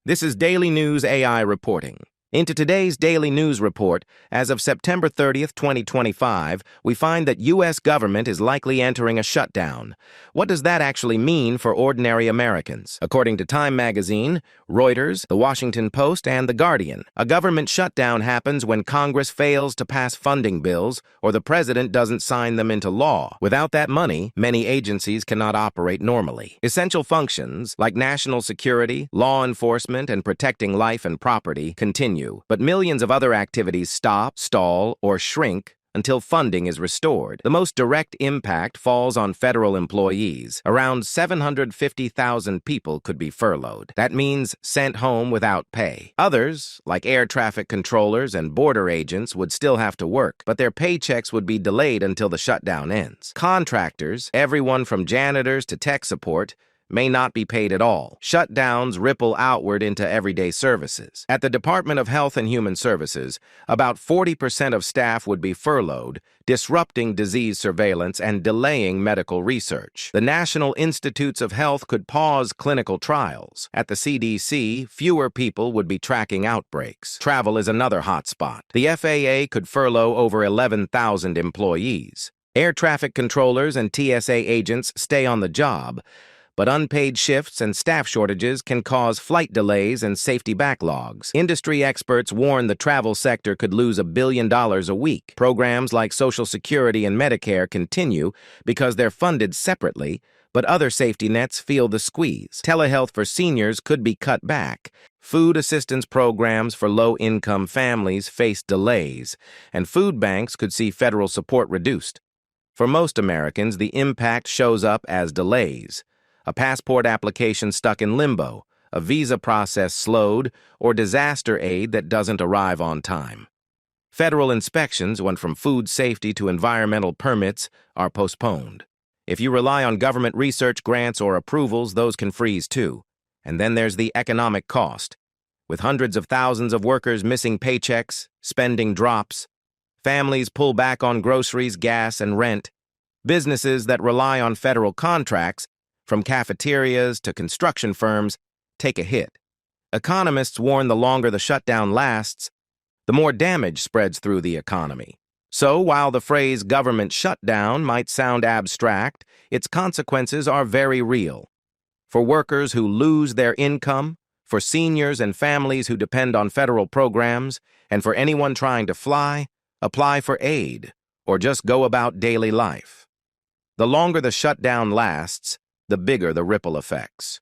This is Daily News AI reporting. Into today's Daily News report, as of September 30th, 2025, we find that U.S. government is likely entering a shutdown. What does that actually mean for ordinary Americans? According to Time magazine, Reuters, The Washington Post, and The Guardian, a government shutdown happens when Congress fails to pass funding bills or the president doesn't sign them into law. Without that money, many agencies cannot operate normally. Essential functions, like national security, law enforcement, and protecting life and property, continue. But millions of other activities stop, stall, or shrink until funding is restored. The most direct impact falls on federal employees. Around 750,000 people could be furloughed. That means sent home without pay. Others, like air traffic controllers and border agents, would still have to work, but their paychecks would be delayed until the shutdown ends. Contractors, everyone from janitors to tech support, may not be paid at all. Shutdowns ripple outward into everyday services. At the Department of Health and Human Services, about 40% of staff would be furloughed, disrupting disease surveillance and delaying medical research. The National Institutes of Health could pause clinical trials. At the CDC, fewer people would be tracking outbreaks. Travel is another hotspot. The FAA could furlough over 11,000 employees. Air traffic controllers and TSA agents stay on the job, but unpaid shifts and staff shortages can cause flight delays and safety backlogs. Industry experts warn the travel sector could lose $1 billion a week. Programs like Social Security and Medicare continue because they're funded separately, but other safety nets feel the squeeze. Telehealth for seniors could be cut back. Food assistance programs for low-income families face delays, and food banks could see federal support reduced. For most Americans, the impact shows up as delays. A passport application stuck in limbo, a visa process slowed, or disaster aid that doesn't arrive on time. Federal inspections, went from food safety to environmental permits, are postponed. If you rely on government research grants or approvals, those can freeze too. And then there's the economic cost. With hundreds of thousands of workers missing paychecks, spending drops, families pull back on groceries, gas, and rent, businesses that rely on federal contracts, from cafeterias to construction firms, take a hit. Economists warn the longer the shutdown lasts, the more damage spreads through the economy. So, while the phrase government shutdown might sound abstract, its consequences are very real. For workers who lose their income, for seniors and families who depend on federal programs, and for anyone trying to fly, apply for aid, or just go about daily life. The longer the shutdown lasts, the bigger the ripple effects.